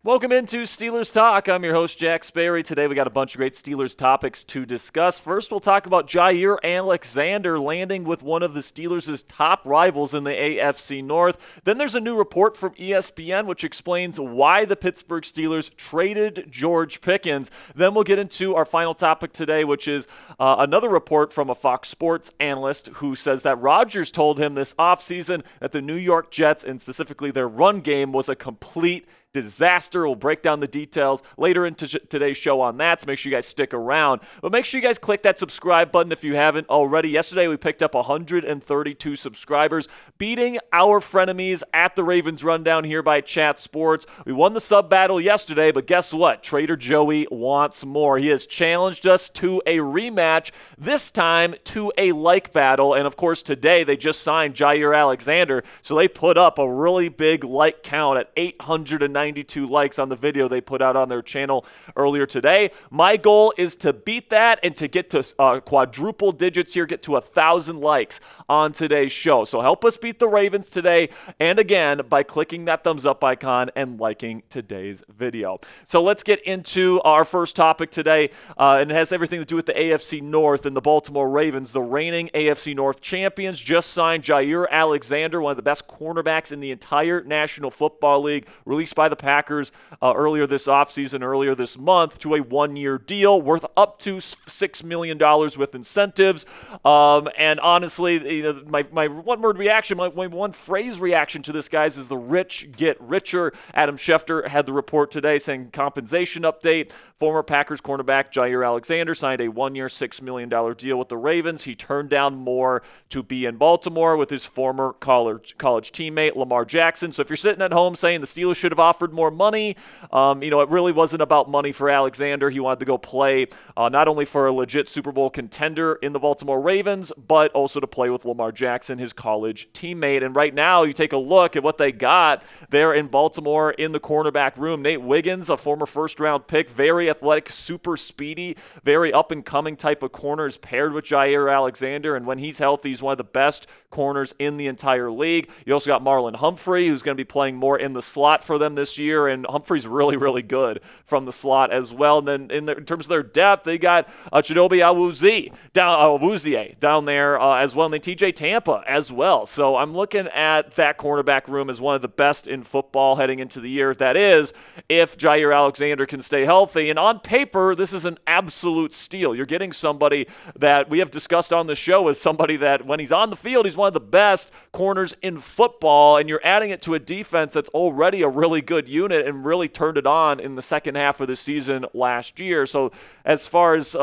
Welcome into Steelers Talk. I'm your host, Jack Sperry. Today we got a bunch of great Steelers topics to discuss. First, we'll talk about Jaire Alexander landing with one of the Steelers' top rivals in the AFC North. Then there's a new report from ESPN which explains why the Pittsburgh Steelers traded George Pickens. Then we'll get into our final topic today, which is another report from a Fox Sports analyst who says that Rodgers told him this offseason that the New York Jets, and specifically their run game, was a complete disaster. We'll break down the details later into today's show on that, so make sure you guys stick around. But make sure you guys click that subscribe button if you haven't already. Yesterday we picked up 132 subscribers, beating our frenemies at the Ravens Rundown here by Chat Sports. We won the sub battle yesterday, but guess what? Trader Joey wants more. He has challenged us to a rematch, this time to a like battle. And of course today they just signed Jaire Alexander, so they put up a really big like count at 892 likes on the video they put out on their channel earlier today. My goal is to beat that and to get to quadruple digits here, get to 1,000 likes on today's show. So help us beat the Ravens today, and again, by clicking that thumbs up icon and liking today's video. So let's get into our first topic today, and it has everything to do with the AFC North and the Baltimore Ravens. The reigning AFC North champions just signed Jaire Alexander, one of the best cornerbacks in the entire National Football League, released by the Packers earlier this offseason, earlier this month, to a one-year deal worth up to $6 million with incentives. And honestly, my one-word reaction, my one phrase reaction to this, guys, is the rich get richer. Adam Schefter had the report today saying compensation update. Former Packers cornerback Jaire Alexander signed a one-year $6 million deal with the Ravens. He turned down more to be in Baltimore with his former college teammate Lamar Jackson. So if you're sitting at home saying the Steelers should have offered more money, it really wasn't about money for Alexander. He wanted to go play not only for a legit Super Bowl contender in the Baltimore Ravens, but also to play with Lamar Jackson, his college teammate. And right now, you take a look at what they got there in Baltimore in the cornerback room. Nate Wiggins, a former first-round pick, very athletic, super speedy, very up-and-coming type of corner, is paired with Jaire Alexander, and when he's healthy, he's one of the best corners in the entire league. You also got Marlon Humphrey, who's going to be playing more in the slot for them this year, and Humphrey's really, really good from the slot as well. And then in terms of their depth, they got Chidobe Awuzie down there as well, and then TJ Tampa as well. So I'm looking at that cornerback room as one of the best in football heading into the year. That is, if Jaire Alexander can stay healthy. And on paper, this is an absolute steal. You're getting somebody that we have discussed on the show as somebody that when he's on the field, he's one of the best corners in football, and you're adding it to a defense that's already a really good unit and really turned it on in the second half of the season last year. So as far as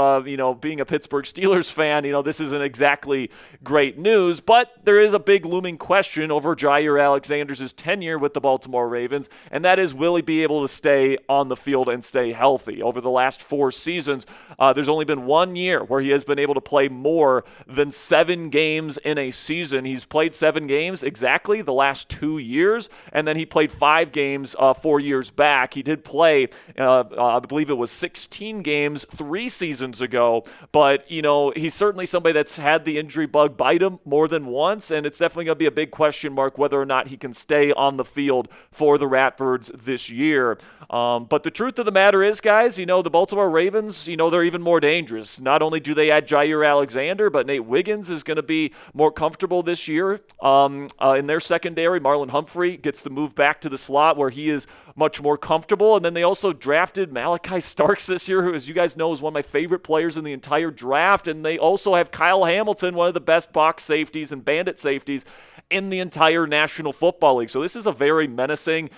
being a Pittsburgh Steelers fan, this isn't exactly great news, but there is a big looming question over Jaire Alexander's tenure with the Baltimore Ravens, and that is, will he be able to stay on the field and stay healthy? Over the last 4 seasons, there's only been 1 year where he has been able to play more than 7 games in a season. He's played 7 games exactly the last 2 years, and then he played 5 games 4 years back. He did play, I believe it was 16 games 3 seasons ago, but, he's certainly somebody that's had the injury bug bite him more than once, and it's definitely going to be a big question mark whether or not he can stay on the field for the Ratbirds this year. But the truth of the matter is, guys, the Baltimore Ravens, they're even more dangerous. Not only do they add Jaire Alexander, but Nate Wiggins is going to be more comfortable this year in their secondary. Marlon Humphrey gets to move back to the slot where he is much more comfortable. And then they also drafted Malachi Starks this year, who, as you guys know, is one of my favorite players in the entire draft. And they also have Kyle Hamilton, one of the best box safeties and bandit safeties in the entire National Football League. So this is a very menacing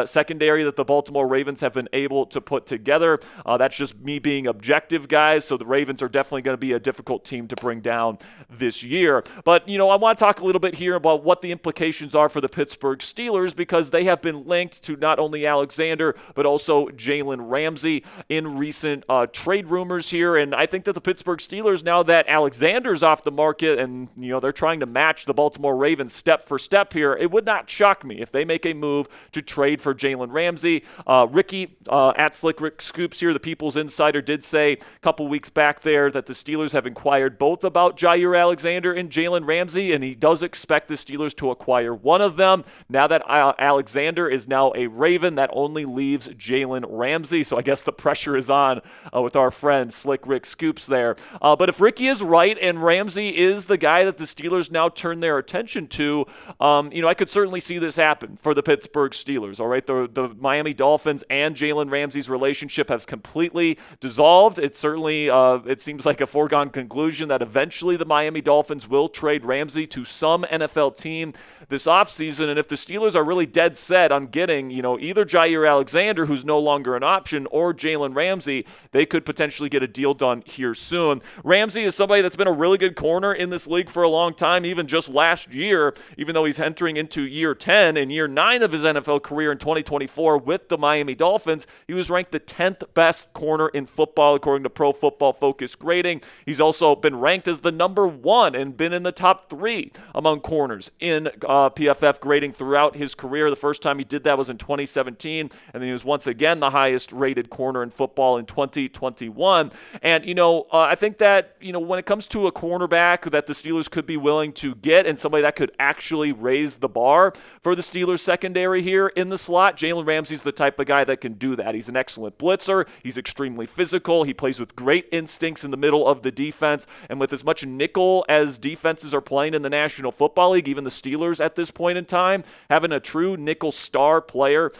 secondary that the Baltimore Ravens have been able to put together. That's just me being objective, guys. So the Ravens are definitely going to be a difficult team to bring down this year. But, I want to talk a little bit here about what the implications are for the Pittsburgh Steelers, because they have been linked to not only Alexander, but also Jaylen Ramsey in recent trade rumors here. And I think that the Pittsburgh Steelers, now that Alexander's off the market and, they're trying to match the Baltimore Ravens step for step here, it would not shock me if they make a move to trade for Jaylen Ramsey. Ricky at Slick Rick Scoops here, the People's Insider, did say a couple weeks back there that the Steelers have inquired both about Jaire Alexander and Jaylen Ramsey, and he does expect the Steelers to acquire one of them. Now that Alexander is now a Raven, happen, that only leaves Jaylen Ramsey. So I guess the pressure is on with our friend Slick Rick Scoops there. But if Ricky is right and Ramsey is the guy that the Steelers now turn their attention to, I could certainly see this happen for the Pittsburgh Steelers. All right, the Miami Dolphins and Jaylen Ramsey's relationship has completely dissolved. It certainly it seems like a foregone conclusion that eventually the Miami Dolphins will trade Ramsey to some NFL team this offseason. And if the Steelers are really dead set on getting, either Jaire Alexander, who's no longer an option, or Jaylen Ramsey, they could potentially get a deal done here soon. Ramsey is somebody that's been a really good corner in this league for a long time, even just last year, even though he's entering into year 10 and year 9 of his NFL career in 2024 with the Miami Dolphins. He was ranked the 10th best corner in football according to Pro Football Focus grading. He's also been ranked as the number 1 and been in the top 3 among corners in PFF grading throughout his career. The first time he did that was in 2017, and then he was once again the highest rated corner in football in 2021. And, I think that, when it comes to a cornerback that the Steelers could be willing to get and somebody that could actually raise the bar for the Steelers secondary here in the slot, Jaylen Ramsey's the type of guy that can do that. He's an excellent blitzer. He's extremely physical. He plays with great instincts in the middle of the defense, and with as much nickel as defenses are playing in the National Football League, even the Steelers at this point in time, having a true nickel star player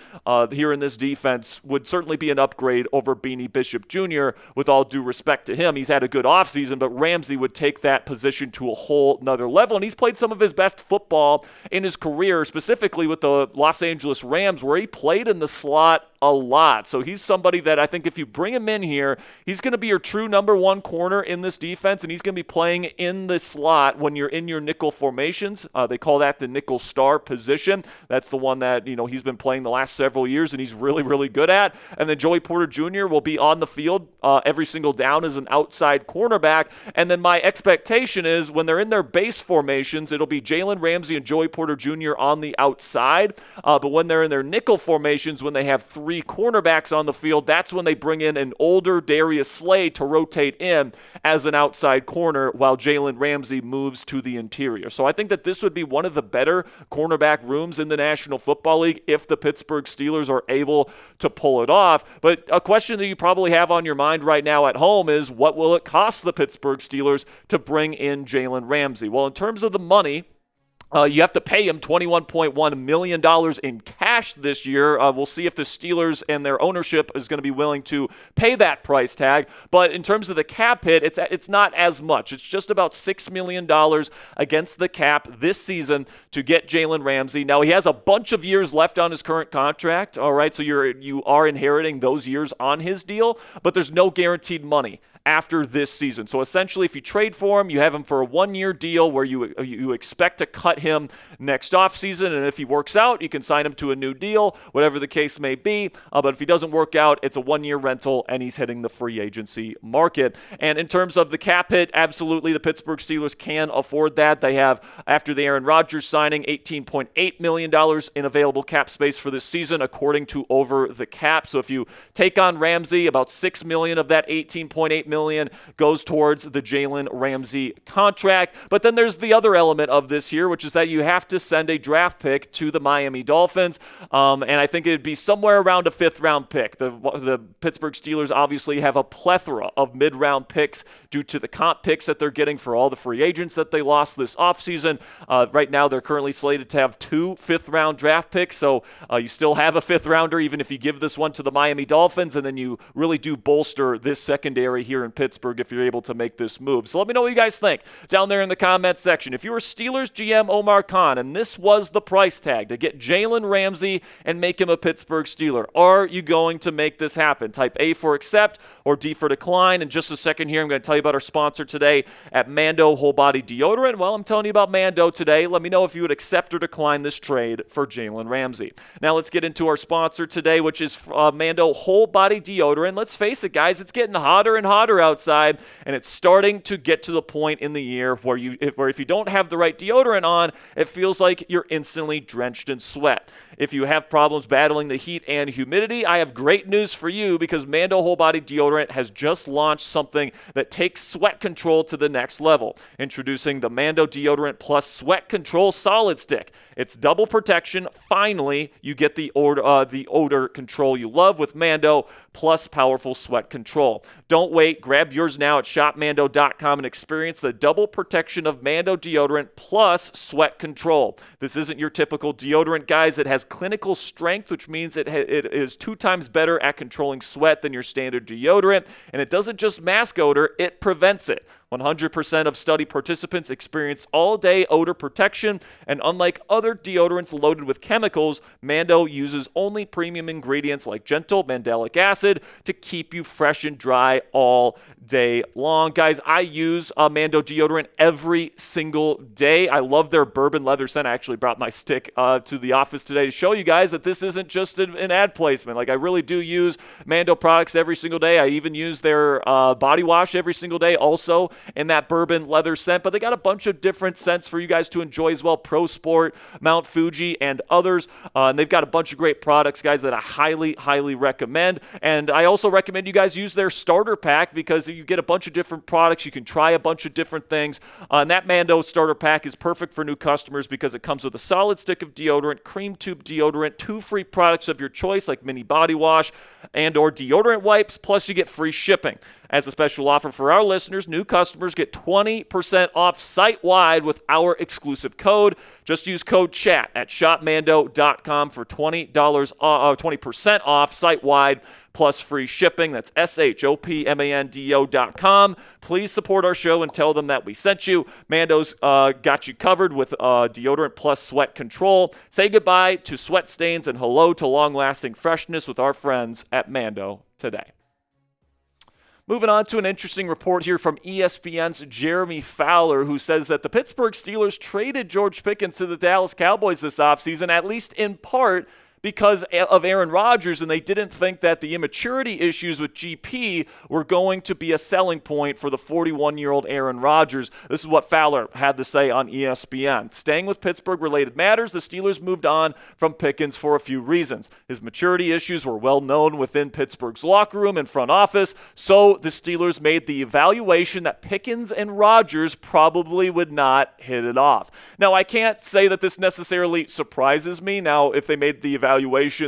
here in this defense would certainly be an upgrade over Beanie Bishop Jr. With all due respect to him, he's had a good offseason, but Ramsey would take that position to a whole nother level, and he's played some of his best football in his career, specifically with the Los Angeles Rams, where he played in the slot a lot. So he's somebody that I think if you bring him in here, he's going to be your true number 1 corner in this defense, and he's going to be playing in the slot when you're in your nickel formations. They call that the nickel star position. That's the one that, he's been playing the last several years, and he's really, really good at. And then Joey Porter Jr. will be on the field every single down as an outside cornerback. And then my expectation is when they're in their base formations, it'll be Jaylen Ramsey and Joey Porter Jr. on the outside. But when they're in their nickel formations, when they have 3 cornerbacks on the field, that's when they bring in an older Darius Slay to rotate in as an outside corner while Jaylen Ramsey moves to the interior. So I think that this would be one of the better cornerback rooms in the National Football League if the Pittsburgh Steelers are able to pull it off. But a question that you probably have on your mind right now at home is, what will it cost the Pittsburgh Steelers to bring in Jaylen Ramsey? Well, in terms of the money, you have to pay him $21.1 million in cash this year. We'll see if the Steelers and their ownership is going to be willing to pay that price tag. But in terms of the cap hit, it's not as much. It's just about $6 million against the cap this season to get Jaylen Ramsey. Now, he has a bunch of years left on his current contract, all right? So you are inheriting those years on his deal, but there's no guaranteed money after this season. So essentially, if you trade for him, you have him for a 1-year deal where you expect to cut him next offseason, and if he works out, you can sign him to a new deal, whatever the case may be. But if he doesn't work out, it's a 1-year rental, and he's hitting the free agency market. And in terms of the cap hit, absolutely, the Pittsburgh Steelers can afford that. They have, after the Aaron Rodgers signing, $18.8 million in available cap space for this season, according to Over the Cap. So if you take on Ramsey, about $6 million of that $18.8 million goes towards the Jaylen Ramsey contract. But then there's the other element of this here, which is that you have to send a draft pick to the Miami Dolphins, and I think it'd be somewhere around a 5th-round pick. The Pittsburgh Steelers obviously have a plethora of mid-round picks due to the comp picks that they're getting for all the free agents that they lost this offseason. Right now, they're currently slated to have 2 5th-round draft picks, so you still have a 5th-rounder even if you give this one to the Miami Dolphins, and then you really do bolster this secondary here in Pittsburgh if you're able to make this move. So let me know what you guys think down there in the comments section. If you were Steelers GM Omar Khan and this was the price tag to get Jaylen Ramsey and make him a Pittsburgh Steeler, are you going to make this happen? Type A for accept or D for decline. In just a second here, I'm going to tell you about our sponsor today at Mando Whole Body Deodorant. Well, I'm telling you about Mando today. Let me know if you would accept or decline this trade for Jaylen Ramsey. Now let's get into our sponsor today, which is Mando Whole Body Deodorant. Let's face it, guys, it's getting hotter and hotter weather outside, and it's starting to get to the point in the year where if you don't have the right deodorant on, it feels like you're instantly drenched in sweat. If you have problems battling the heat and humidity, I have great news for you because Mando Whole Body Deodorant has just launched something that takes sweat control to the next level. Introducing the Mando Deodorant Plus Sweat Control Solid Stick. It's double protection. Finally, you get the odor control you love with Mando plus powerful sweat control. Don't wait. Grab yours now at shopmando.com and experience the double protection of Mando Deodorant plus sweat control. This isn't your typical deodorant, guys. It has clinical strength, which means it is 2 times better at controlling sweat than your standard deodorant. And it doesn't just mask odor, it prevents it. 100% of study participants experienced all-day odor protection, and unlike other deodorants loaded with chemicals, Mando uses only premium ingredients like gentle mandelic acid to keep you fresh and dry all day long. Guys, I use Mando deodorant every single day. I love their bourbon leather scent. I actually brought my stick to the office today to show you guys that this isn't just an ad placement. Like, I really do use Mando products every single day. I even use their body wash every single day also in that bourbon leather scent, but they got a bunch of different scents for you guys to enjoy as well. Pro Sport, Mount Fuji, and others. And they've got a bunch of great products, guys, that I highly, highly recommend. And I also recommend you guys use their starter pack because you get a bunch of different products. You can try a bunch of different things. And that Mando starter pack is perfect for new customers because it comes with a solid stick of deodorant, cream tube deodorant, 2 free products of your choice like mini body wash and or deodorant wipes, plus you get free shipping. As a special offer for our listeners, new customers get 20% off site-wide with our exclusive code. Just use code CHAT at shopmando.com for $20% off site-wide plus free shipping. That's shopmando.com. Please support our show and tell them that we sent you. Mando's got you covered with deodorant plus sweat control. Say goodbye to sweat stains and hello to long-lasting freshness with our friends at Mando today. Moving on to an interesting report here from ESPN's Jeremy Fowler, who says that the Pittsburgh Steelers traded George Pickens to the Dallas Cowboys this offseason, at least in part because of Aaron Rodgers, and they didn't think that the immaturity issues with GP were going to be a selling point for the 41-year-old Aaron Rodgers. This is what Fowler had to say on ESPN. Staying with Pittsburgh-related matters, the Steelers moved on from Pickens for a few reasons. His maturity issues were well known within Pittsburgh's locker room and front office, so the Steelers made the evaluation that Pickens and Rodgers probably would not hit it off. Now, I can't say that this necessarily surprises me. Now, if they made the evaluation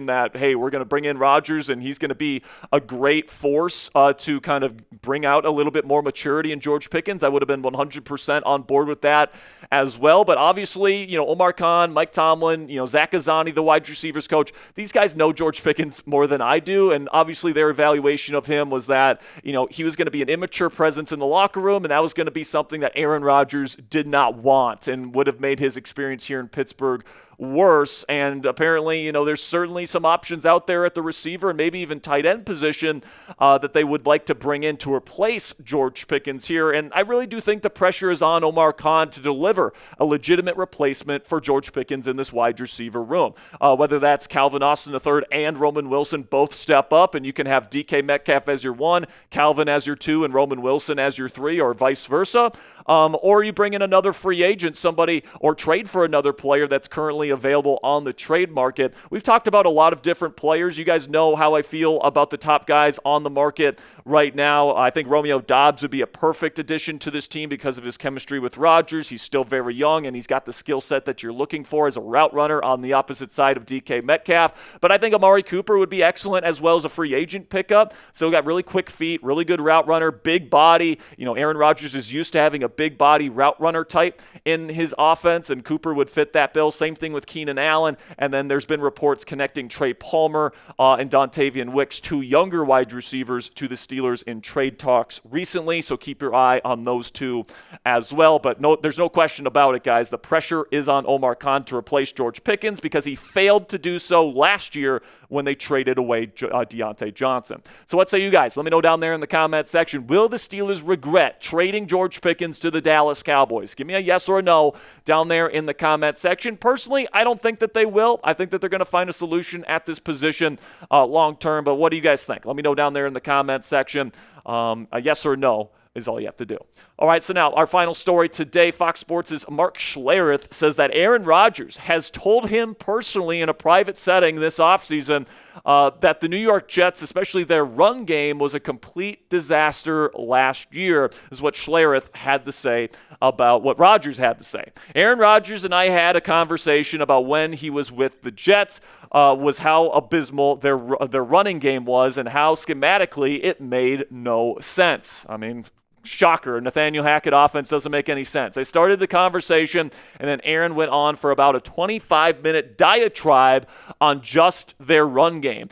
that, hey, we're going to bring in Rodgers and he's going to be a great force to kind of bring out a little bit more maturity in George Pickens, I would have been 100% on board with that as well. But obviously, Omar Khan, Mike Tomlin, Zach Azzani, the wide receivers coach, these guys know George Pickens more than I do. And obviously their evaluation of him was that, he was going to be an immature presence in the locker room, and that was going to be something that Aaron Rodgers did not want and would have made his experience here in Pittsburgh worse. And apparently, there's certainly some options out there at the receiver and maybe even tight end position that they would like to bring in to replace George Pickens here. And I really do think the pressure is on Omar Khan to deliver a legitimate replacement for George Pickens in this wide receiver room. Whether that's Calvin Austin III and Roman Wilson both step up and you can have DK Metcalf as your 1, Calvin as your 2, and Roman Wilson as your 3, or vice versa. Or you bring in another free agent, somebody, or trade for another player that's currently available on the trade market. We've talked about a lot of different players. You guys know how I feel about the top guys on the market right now. I think Romeo Doubs would be a perfect addition to this team because of his chemistry with Rodgers. He's still very young, and he's got the skill set that you're looking for as a route runner on the opposite side of DK Metcalf. But I think Amari Cooper would be excellent as well as a free agent pickup. Still got really quick feet, really good route runner, big body. Aaron Rodgers is used to having a big body route runner type in his offense, and Cooper would fit that bill. Same thing with Keenan Allen, and then there's been reports connecting Trey Palmer and Dontavian Wicks, 2 younger wide receivers, to the Steelers in trade talks recently, so keep your eye on those 2 as well. But there's no question about it, guys. The pressure is on Omar Khan to replace George Pickens because he failed to do so last year when they traded away Deontay Johnson. So what say you guys? Let me know down there in the comment section. Will the Steelers regret trading George Pickens to the Dallas Cowboys? Give me a yes or a no down there in the comment section. Personally, Personally, I don't think that they will. I think that they're going to find a solution at this position long term. But what do you guys think? Let me know down there in the comments section. A yes or no is all you have to do. All right, so now our final story today. Fox Sports' Mark Schlereth says that Aaron Rodgers has told him personally in a private setting this offseason that the New York Jets, especially their run game, was a complete disaster last year, is what Schlereth had to say about what Rodgers had to say. Aaron Rodgers and I had a conversation about when he was with the Jets, was how abysmal their running game was and how schematically it made no sense. I mean, shocker, Nathaniel Hackett offense doesn't make any sense. They started the conversation, and then Aaron went on for about a 25-minute diatribe on just their run game,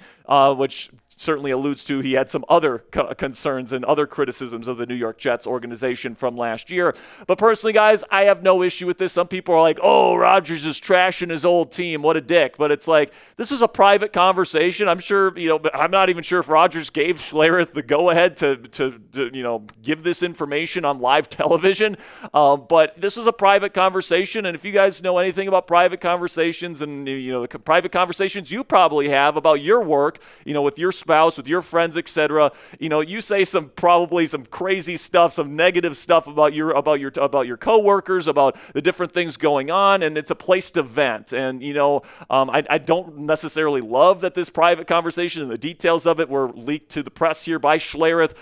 which certainly alludes to he had some other concerns and other criticisms of the New York Jets organization from last year. But personally, guys, I have no issue with this. Some people are like, oh, Rodgers is trashing his old team. What a dick. But it's like, this was a private conversation. I'm sure, I'm not even sure if Rodgers gave Schlereth the go-ahead to give this information on live television. But this was a private conversation. And if you guys know anything about private conversations and, the private conversations you probably have about your work, with your spouse, with your friends, etc. You say probably some crazy stuff, some negative stuff about your coworkers, about the different things going on, and it's a place to vent. And I don't necessarily love that this private conversation and the details of it were leaked to the press here by Schlereth.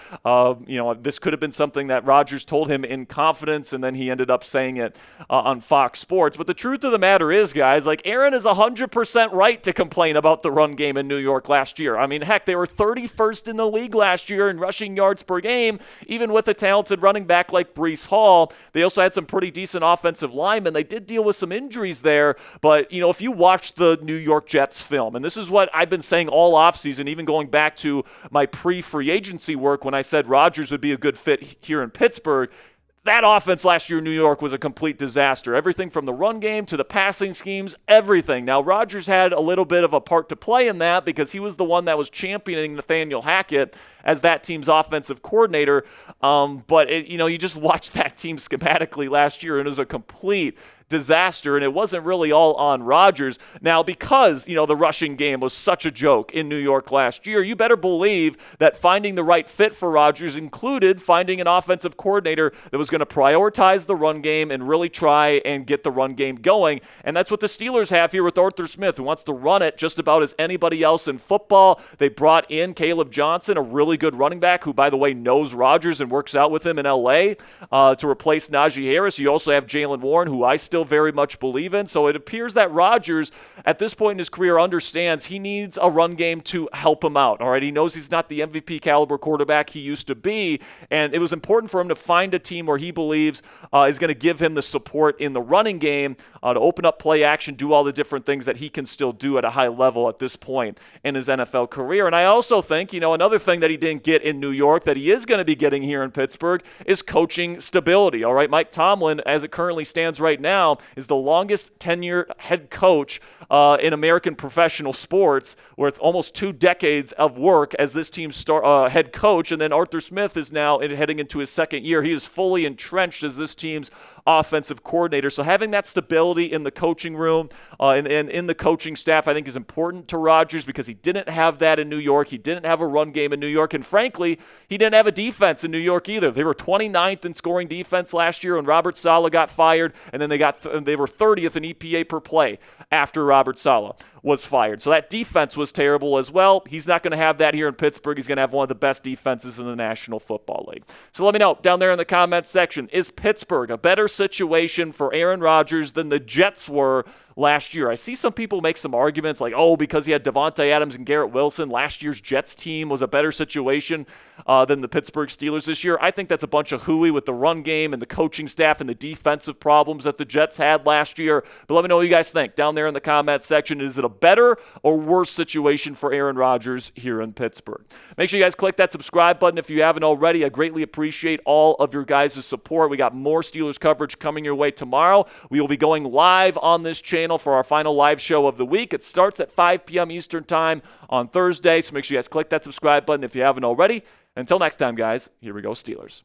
This could have been something that Rodgers told him in confidence, and then he ended up saying it on Fox Sports. But the truth of the matter is, guys, Aaron is 100% right to complain about the run game in New York last year. I mean, heck, they were 31st in the league last year in rushing yards per game, even with a talented running back like Breece Hall. They also had some pretty decent offensive linemen. They did deal with some injuries there, but, if you watch the New York Jets film, and this is what I've been saying all offseason, even going back to my pre-free agency work when I said Rodgers would be a good fit here in Pittsburgh, that offense last year in New York was a complete disaster. Everything from the run game to the passing schemes, everything. Now, Rodgers had a little bit of a part to play in that because he was the one that was championing Nathaniel Hackett as that team's offensive coordinator. But you just watched that team schematically last year, and it was a complete disaster, and it wasn't really all on Rodgers. Now, because, the rushing game was such a joke in New York last year, you better believe that finding the right fit for Rodgers included finding an offensive coordinator that was going to prioritize the run game and really try and get the run game going. And that's what the Steelers have here with Arthur Smith, who wants to run it just about as anybody else in football. They brought in Caleb Johnson, a really good running back who, by the way, knows Rodgers and works out with him in L.A. To replace Najee Harris. You also have Jaylen Warren, who I still very much believe in. So it appears that Rodgers, at this point in his career, understands he needs a run game to help him out. All right, he knows he's not the MVP caliber quarterback he used to be, and it was important for him to find a team where he believes is going to give him the support in the running game to open up play action, do all the different things that he can still do at a high level at this point in his NFL career. And I also think, another thing that he didn't get in New York that he is going to be getting here in Pittsburgh is coaching stability. All right, Mike Tomlin, as it currently stands right now, is the longest tenured head coach in American professional sports, with almost 2 decades of work as this team's head coach. And then Arthur Smith is now heading into his second year. He is fully entrenched as this team's offensive coordinator. So having that stability in the coaching room and in the coaching staff, I think, is important to Rodgers, because he didn't have that in New York. He didn't have a run game in New York. And frankly, he didn't have a defense in New York either. They were 29th in scoring defense last year when Robert Saleh got fired, and then they were 30th in EPA per play after Robert Saleh was fired. So that defense was terrible as well. He's not going to have that here in Pittsburgh. He's going to have one of the best defenses in the National Football League. So let me know down there in the comments section, is Pittsburgh a better situation for Aaron Rodgers than the Jets were last year? I see some people make some arguments like, because he had Devontae Adams and Garrett Wilson, last year's Jets team was a better situation than the Pittsburgh Steelers this year. I think that's a bunch of hooey with the run game and the coaching staff and the defensive problems that the Jets had last year. But let me know what you guys think down there in the comments section. Is it a better or worse situation for Aaron Rodgers here in Pittsburgh? Make sure you guys click that subscribe button if you haven't already. I greatly appreciate all of your guys' support. We got more Steelers coverage coming your way tomorrow. We will be going live on this channel for our final live show of the week. It starts at 5 p.m. Eastern Time on Thursday, so make sure you guys click that subscribe button if you haven't already. Until next time, guys, here we go, Steelers.